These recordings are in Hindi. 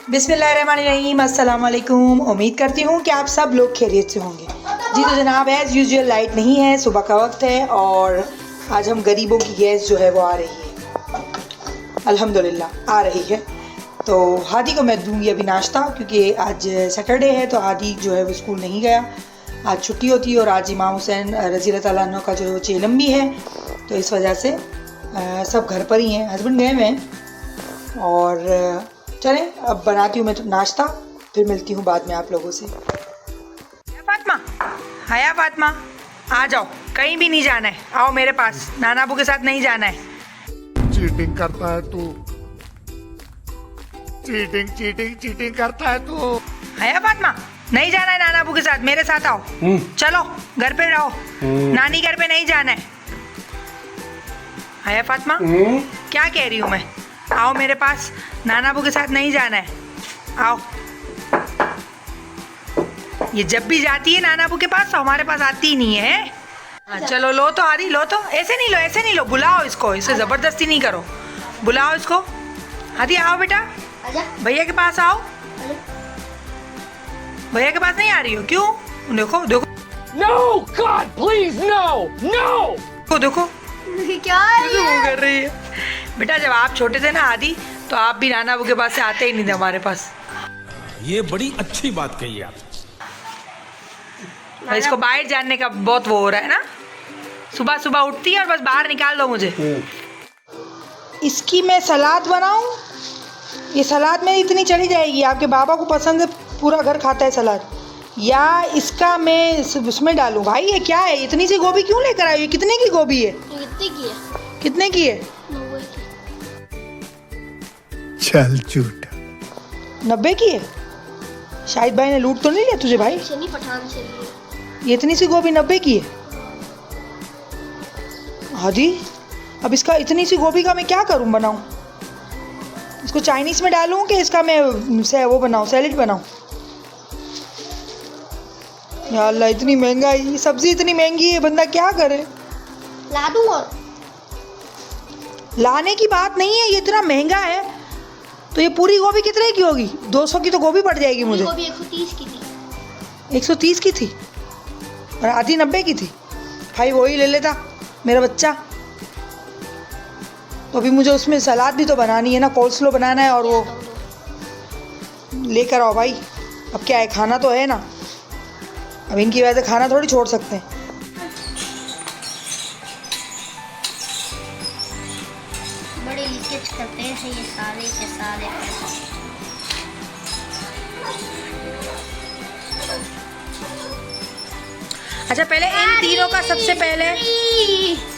बिस्मिल्लाहिर्रहमानिर्रहीम, अस्सलाम वालेकुम। उम्मीद करती हूँ कि आप सब लोग खैरियत से होंगे। जी तो जनाब, एज़ यूजुअल लाइट नहीं है, सुबह का वक्त है और आज हम गरीबों की गैस जो है वो आ रही है, अल्हम्दुलिल्लाह आ रही है। तो हादी को मैं दूंगी अभी नाश्ता, क्योंकि आज सैटरडे है तो हादी जो है वो स्कूल नहीं गया, आज छुट्टी होती है और आज इमाम हुसैन रज़ी अल्लाह तआला अन्हु का जो है वो चेलम भी है, तो इस वजह से सब घर पर ही हैं। हस्बैंड गए हुए हैं और चलें अब बनाती हूँ मैं नाश्ता, फिर मिलती हूँ बाद में आप लोगों से। फातिमा, हाया फातिमा, आ जाओ, कहीं भी नहीं जाना है, आओ मेरे पास, नाना अबू के साथ नहीं जाना है। चीटिंग करता है तू, चीटिंग चीटिंग चीटिंग करता है तू। हाया फातिमा, नहीं जाना है नाना अबू के साथ, मेरे साथ आओ। चलो घर पे रहो, नानी घर पे नहीं जाना है। हाया फातिमा, क्या कह रही हूँ मैं, आओ मेरे पास, नाना अबू के साथ नहीं जाना है, आओ। ये जब भी जाती है नाना अबू के पास तो हमारे पास आती ही नहीं है। हाँ, चलो लो तो आरी, लो तो, ऐसे नहीं लो, ऐसे नहीं लो, बुलाओ इसको, इसे ज़बरदस्ती नहीं करो, बुलाओ इसको। आदि आओ बेटा, भैया के पास आओ। भैया के पास नहीं आ रही हो, क्यों? देखो देखो, No, God, please, no, no! देखो देखो क्या कैसे वो कर रही है। बेटा जब आप छोटे थे ना आदि, तो आप भी नाना अबू के पास से आते ही नहीं थे हमारे पास। ये बड़ी अच्छी बात कही आप। इसको बाहर जानने का बहुत वो हो रहा है ना, सुबह सुबह उठती है और बस बाहर निकाल दो मुझे। इसकी मैं सलाद बनाऊं, ये सलाद में इतनी चली जाएगी, आपके बाबा को पसंद है, पूरा घर खाता है सलाद, या इसका मैं उसमें डालूं? भाई ये क्या है, इतनी सी गोभी क्यों लेकर आई? कितने की गोभी है? कितने की है? चल झूठा। 90 की है। शाहिद भाई ने लूट तो नहीं लिया तुझे भाई? पठान से ये इतनी सी गोभी 90 की है। हादी, अब इसका इतनी सी गोभी का मैं क्या करूं, बनाऊं? इसको चाइनीज़ में डालूं कि इसका मैं वो बनाऊं, सैलेड बनाऊं? या अल्लाह, इतनी महंगाई, सब्जी इतनी महंगी है, बंदा क्या करे? ला दूं? और लाने की बात नहीं है, ये इतना महंगा है तो ये पूरी गोभी कितने की होगी? 200 की तो गोभी पड़ जाएगी मुझे। गोभी 130 की थी। 130 की थी और आधी 90 की थी। भाई वही ले लेता मेरा बच्चा। तो अभी मुझे उसमें सलाद भी तो बनानी है ना, कोल्स्लो बनाना है, और वो लेकर आओ भाई। अब क्या है, खाना तो है ना, अब इनकी वजह से खाना थोड़ी छोड़ सकते हैं। बड़े लीकेज करते हैं ये सारे के सारे पैसे। अच्छा पहले इन तीनों का सबसे पहले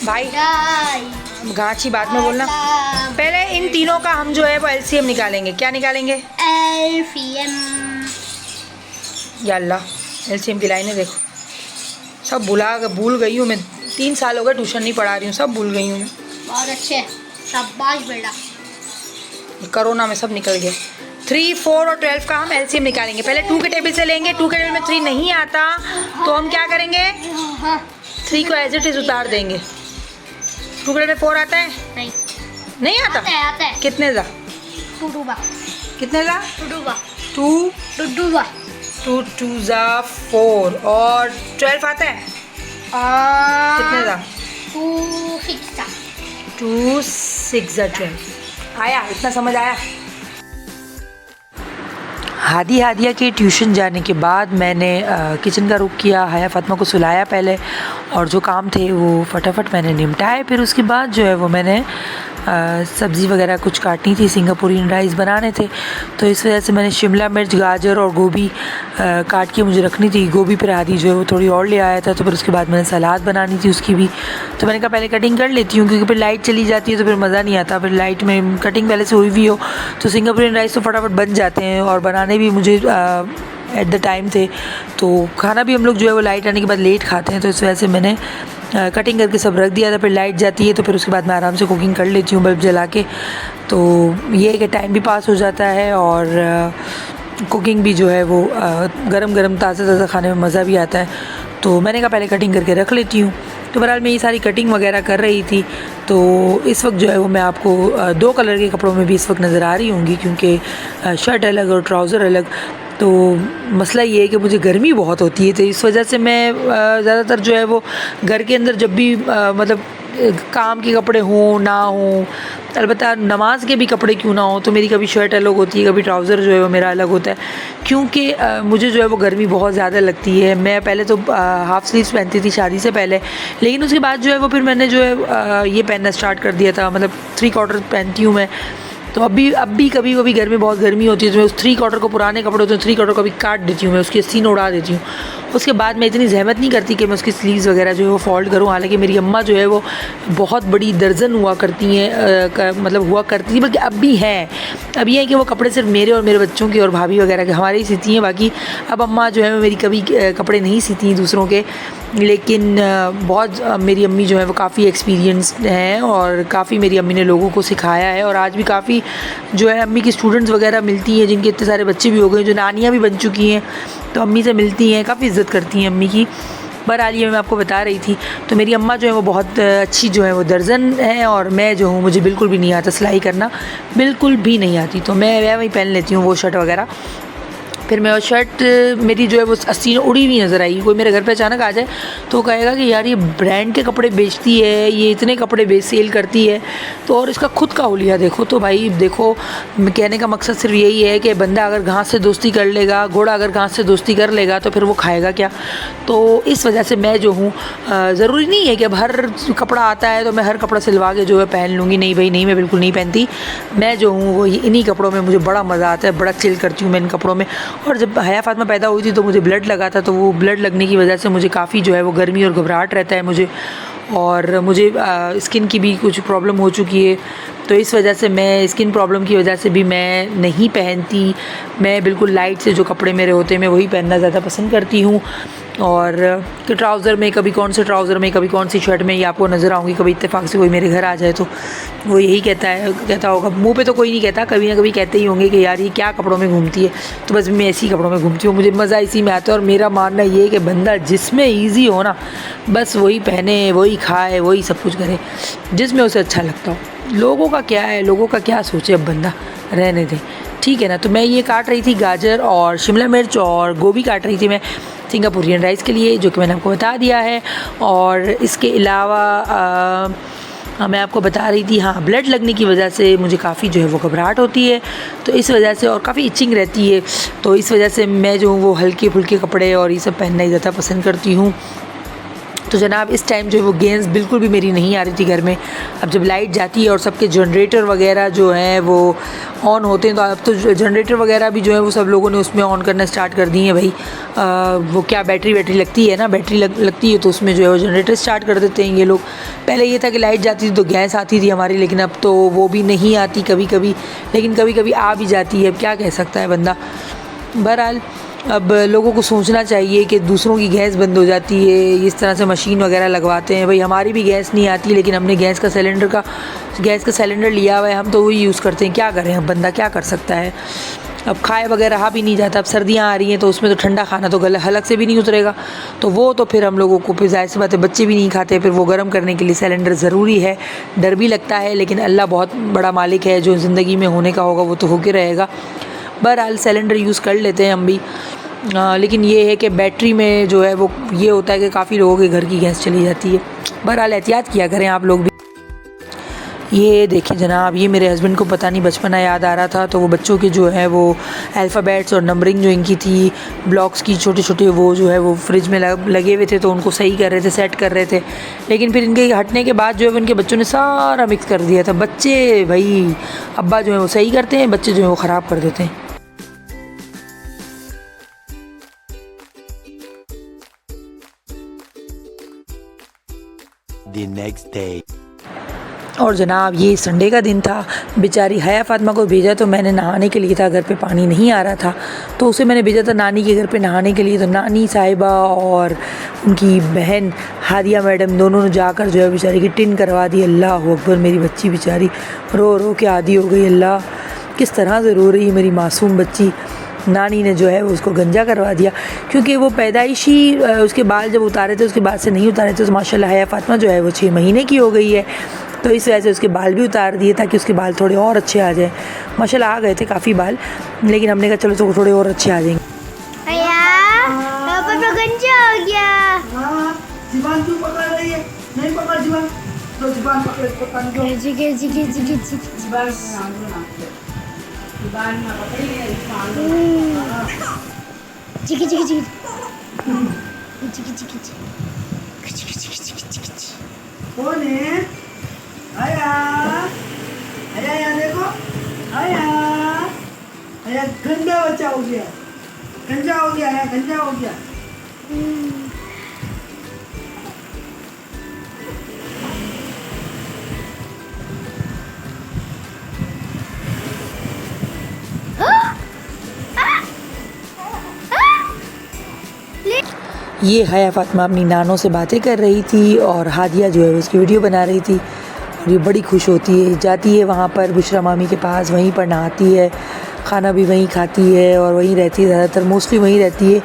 भाई गाची बाद में बोलना, पहले इन तीनों का हम जो है वो एलसीएम निकालेंगे। क्या निकालेंगे? एलसीएम। या अल्लाह, एलसीएम की लाइनें देखो, सब भूल गई हूँ मैं। 3 साल हो गए ट्यूशन नहीं पढ़ा रही हूँ, सब भूल गई हूँ मैं। बहुत अच्छे, शाबाश बेटा। कोरोना में सब निकल गया। 3, 4 और 12 का हम एलसीएम निकालेंगे। पहले 2 के टेबल से लेंगे। 2 के टेबल में 3 नहीं आता तो हम क्या करेंगे, 3 को एज इट इज उतार देंगे। 2 के टेबल में 4 आता है? नहीं आता। आता है। कितने जा? टूडूबा। कितने जा? टूडूबा। 2 टूडूबा। 2 2 जा 4 और 12 आता है? कितने जा? 2 6 जा 12। आया, इतना समझ आया? हादिया के ट्यूशन जाने के बाद मैंने किचन का रुख किया। हाया फातिमा को सुलाया पहले, और जो काम थे वो फटाफट मैंने निपटाए। फिर उसके बाद जो है वो मैंने सब्ज़ी वगैरह कुछ काटनी थी, सिंगापुरियन राइस बनाने थे, तो इस वजह से मैंने शिमला मिर्च, गाजर और गोभी काट के मुझे रखनी थी। गोभी पर हादी जो है वो थोड़ी और ले आया था, तो फिर उसके बाद मैंने सलाद बनानी थी उसकी भी, तो मैंने कहा पहले कटिंग कर लेती हूँ, क्योंकि फिर लाइट चली जाती है तो फिर मज़ा नहीं आता। फिर लाइट में कटिंग पहले से हुई हुई हो तो सिंगापुरियन राइस तो फटाफट बन जाते हैं, और बनाने भी मुझे एट द टाइम थे, तो खाना भी हम लोग जो है वो लाइट आने के बाद लेट खाते हैं, तो इस वजह से मैंने कटिंग करके सब रख दिया था। फिर लाइट जाती है तो फिर उसके बाद मैं आराम से कुकिंग कर लेती हूँ बल्ब जला के, तो ये है कि टाइम भी पास हो जाता है और कुकिंग भी जो है वो गरम गरम ताज़ा ताज़ा खाने में मज़ा भी आता है। तो मैंने कहा पहले कटिंग करके रख लेती हूँ। तो बहरहाल मैं ये सारी कटिंग वगैरह कर रही थी। तो इस वक्त जो है वो मैं आपको 2 कलर के कपड़ों में भी इस वक्त नज़र आ रही होंगी, क्योंकि शर्ट अलग और ट्राउज़र अलग। तो मसला ये है कि मुझे गर्मी बहुत होती है, तो इस वजह से मैं ज़्यादातर जो है वो घर के अंदर जब भी मतलब काम के कपड़े हों ना हों, अलबत्ता नमाज के भी कपड़े क्यों ना हो, तो मेरी कभी शर्ट अलग होती है, कभी ट्राउज़र जो है वो मेरा अलग होता है, क्योंकि मुझे जो है वो गर्मी बहुत ज़्यादा लगती है। मैं पहले तो हाफ़ स्लीव्स पहनती थी शादी से पहले, लेकिन उसके बाद जो है वो फिर मैंने जो है ये पहनना स्टार्ट कर दिया था, मतलब 3/4 पहनती हूँ मैं। तो अब भी कभी कभी घर में बहुत गर्मी होती है तो मैं उस 3/4 को, पुराने कपड़े होते हैं 3/4 को भी काट देती हूँ, मैं उसकी सीन उड़ा देती हूँ। उसके बाद मैं इतनी ज़हमत नहीं करती कि मैं उसकी स्लीव्स वगैरह जो है वो फोल्ड करूँ। हालांकि मेरी अम्मा जो है वो बहुत बड़ी दर्जन हुआ करती हैं, मतलब हुआ करती थी, बल्कि अब भी है। अब ये है कि वो कपड़े सिर्फ मेरे और मेरे बच्चों के और भाभी वगैरह के हमारे ही सीती हैं, बाकी अब अम्मा जो है मेरी कभी कपड़े नहीं सीती दूसरों के। लेकिन बहुत मेरी अम्मी जो है वो काफ़ी एक्सपीरियंस्ड हैं और काफ़ी मेरी अम्मी ने लोगों को सिखाया है। और आज भी काफ़ी जो है अम्मी की स्टूडेंट्स वगैरह मिलती हैं, जिनके इतने सारे बच्चे भी हो गए, जो नानियाँ भी बन चुकी हैं, तो अम्मी से मिलती हैं, काफ़ी इज़्ज़त करती हैं अम्मी की। बहरहाल ये मैं आपको बता रही थी। तो मेरी अम्मा जो है वो बहुत अच्छी जो है वो दर्जन है, और मैं जो हूँ मुझे बिल्कुल भी नहीं आता सिलाई करना, बिल्कुल भी नहीं आती। तो मैं वही पहन लेती हूँ वो शर्ट वगैरह। फिर मैं वो शर्ट मेरी जो है वो आस्तीन उड़ी हुई नज़र आई। कोई मेरे घर पे अचानक आ जाए तो कहेगा कि यार ये ब्रांड के कपड़े बेचती है, ये इतने कपड़े सेल करती है, तो और इसका खुद का हुलिया देखो। तो भाई देखो, कहने का मकसद सिर्फ यही है कि बंदा अगर घास से दोस्ती कर लेगा, घोड़ा अगर घास से दोस्ती कर लेगा तो फिर वो खाएगा क्या। तो इस वजह से मैं जो हूँ, ज़रूरी नहीं है कि अब हर कपड़ा आता है तो मैं हर कपड़ा सिलवा के जो है पहन लूँगी। नहीं भाई नहीं, मैं बिल्कुल नहीं पहनती। मैं जो हूँ वो इन्हीं कपड़ों में मुझे बड़ा मज़ा आता है, बड़ा चिल करती हूँ मैं इन कपड़ों में। और जब हया फातिमा पैदा हुई थी तो मुझे ब्लड लगा था, तो वो ब्लड लगने की वजह से मुझे काफ़ी जो है वो गर्मी और घबराहट रहता है मुझे, और मुझे स्किन की भी कुछ प्रॉब्लम हो चुकी है। तो इस वजह से मैं स्किन प्रॉब्लम की वजह से भी मैं नहीं पहनती। मैं बिल्कुल लाइट से जो कपड़े मेरे होते हैं मैं वही पहनना ज़्यादा पसंद करती हूँ। और ट्राउज़र में कभी कौन से ट्राउज़र में, कभी कौन सी शर्ट में, ये आपको नज़र आऊँगी। कभी इत्तेफाक से कोई मेरे घर आ जाए तो वो यही कहता होगा, मुंह पे तो कोई नहीं कहता, कभी ना कभी कहते ही होंगे कि यार ये क्या कपड़ों में घूमती है। तो बस मैं ऐसी कपड़ों में घूमती हूँ, मुझे मज़ा इसी में आता है। और मेरा मानना ये है कि बंदा जिसमें ईजी हो ना, बस वही पहने, वही खाए, वही सब कुछ करे जिसमें उसे अच्छा लगता हो। लोगों का क्या है, लोगों का क्या सोचे, अब बंदा रहने दे, ठीक है ना। तो मैं ये काट रही थी गाजर और शिमला मिर्च और गोभी काट रही थी मैं सिंगापुरियन राइस के लिए, जो कि मैंने आपको बता दिया है। और इसके अलावा मैं आपको बता रही थी, हाँ, ब्लड लगने की वजह से मुझे काफ़ी जो है वो घबराहट होती है, तो इस वजह से, और काफ़ी इचिंग रहती है, तो इस वजह से मैं जो हूँ वो हल्के फुल्के कपड़े और ये सब पहनना ही ज़्यादा पसंद करती हूँ। तो जनाब इस टाइम जो है वो गेंस बिल्कुल भी मेरी नहीं आ रही थी घर में। अब जब लाइट जाती है और सबके जनरेटर वगैरह जो हैं वो ऑन होते हैं, तो अब तो जनरेटर वगैरह भी जो है वो सब लोगों ने उसमें ऑन करना स्टार्ट कर दिए हैं भाई। वो क्या बैटरी लगती है ना, बैटरी लगती है तो उसमें जो है वो जनरेटर स्टार्ट कर देते हैं ये लोग। पहले ये था कि लाइट जाती थी तो गैस आती थी हमारी, लेकिन अब तो वो भी नहीं आती कभी कभी, लेकिन कभी कभी आ भी जाती है। अब क्या कह सकता है बंदा। बहरहाल अब लोगों को सोचना चाहिए कि दूसरों की गैस बंद हो जाती है, इस तरह से मशीन वगैरह लगवाते हैं। भाई हमारी भी गैस नहीं आती, लेकिन हमने गैस का सिलेंडर लिया हुआ है, हम तो वही यूज़ करते हैं। क्या करें, अब बंदा क्या कर सकता है। अब खाए वगैरह रहा भी नहीं जाता। अब सर्दियाँ आ रही हैं तो उसमें तो ठंडा खाना तो गले हलक से भी नहीं उतरेगा, तो वो तो फिर हम लोगों को, फिर जाहिर सी बात है बच्चे भी नहीं खाते, फिर वो गर्म करने के लिए सिलेंडर ज़रूरी है। डर भी लगता है, लेकिन अल्लाह बहुत बड़ा मालिक है, जो ज़िंदगी में होने का होगा वो तो होके रहेगा। बहरहाल सिलेंडर यूज़ कर लेते हैं हम भी। लेकिन ये है कि बैटरी में जो है वो ये होता है कि काफ़ी लोगों के घर की गैस चली जाती है। बहरहाल एहतियात किया करें आप लोग भी। ये देखिए जनाब, ये मेरे हस्बैंड को पता नहीं बचपना याद आ रहा था, तो वो बच्चों के जो है वो अल्फ़ाबेट्स और नंबरिंग जो इनकी थी, ब्लॉक्स की छोटे छोटे, वो जो है वो फ्रिज में लगे हुए थे, तो उनको सही कर रहे थे, सेट कर रहे थे। लेकिन फिर इनके हटने के बाद जो है उनके बच्चों ने सारा मिक्स कर दिया था। बच्चे भाई, अब्बा जो है वो सही करते हैं, बच्चे जो है वो ख़राब कर देते हैं। The next day. और जनाब ये संडे का दिन था। बेचारी हया फातिमा को भेजा तो मैंने नहाने के लिए था, घर पे पानी नहीं आ रहा था, तो उसे मैंने भेजा था नानी के घर पे नहाने के लिए। तो नानी साहिबा और उनकी बहन हादिया मैडम दोनों ने जाकर जो है बेचारी की टिन करवा दी। अल्लाह अकबर, मेरी बच्ची बेचारी रो रो के आदी हो गई। अल्लाह, किस तरह से रो रही है मेरी मासूम बच्ची। नानी ने जो है वो उसको गंजा करवा दिया, क्योंकि वो पैदाइशी उसके बाल जब उतारे थे उसके बाद से नहीं उतारे थे। तो माशाल्लाह हया फ़ातिमा जो है वो 6 महीने की हो गई है, तो इस वजह से उसके बाल भी उतार दिए ताकि उसके बाल थोड़े और अच्छे आ जाए। माशाल्लाह आ गए थे काफ़ी बाल, लेकिन हमने कहा चलो तो थोड़े और अच्छे आ जाएंगे। पापा तो गंजा हो गया। हाँ, जीवान क्यों पकड़ रही है? नहीं पकड़ जीवान, तो जीवान पकड़ इसको पानी दो। जीवान कौन है? आया, आया यहाँ देखो, आया, आया गंदा बच्चा हो गया, गंजा हो गया, आया गंजा हो गया। ये हया फ़ातिमा अपनी नानों से बातें कर रही थी और हादिया जो है उसकी वीडियो बना रही थी। और ये बड़ी खुश होती है, जाती है वहाँ पर बुशरा मामी के पास, वहीं पर नहाती है, खाना भी वहीं खाती है और वहीं रहती है, ज़्यादातर मोस्टली वहीं रहती है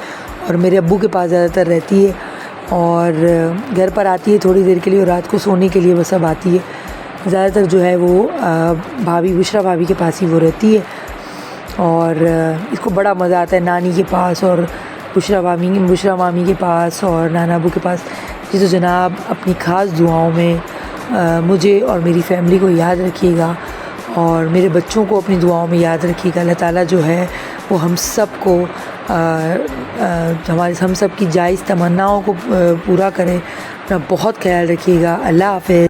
और मेरे अब्बू के पास ज़्यादातर रहती है। और घर पर आती है थोड़ी देर के लिए और रात को सोने के लिए बस अब आती है। ज़्यादातर जो है वो भाभी बुशरा भाभी के पास ही वो रहती है और इसको बड़ा मज़ा आता है नानी के पास और बुशरा मामी के पास और नाना अबू के पास। जी तो जनाब, अपनी ख़ास दुआओं में मुझे और मेरी फैमिली को याद रखिएगा और मेरे बच्चों को अपनी दुआओं में याद रखिएगा। अल्लाह ताला जो है वो हम सब को हम सब की जायज़ तमन्नाओं को पूरा करें। अपना बहुत ख्याल रखिएगा। अल्लाह हाफ़िज़।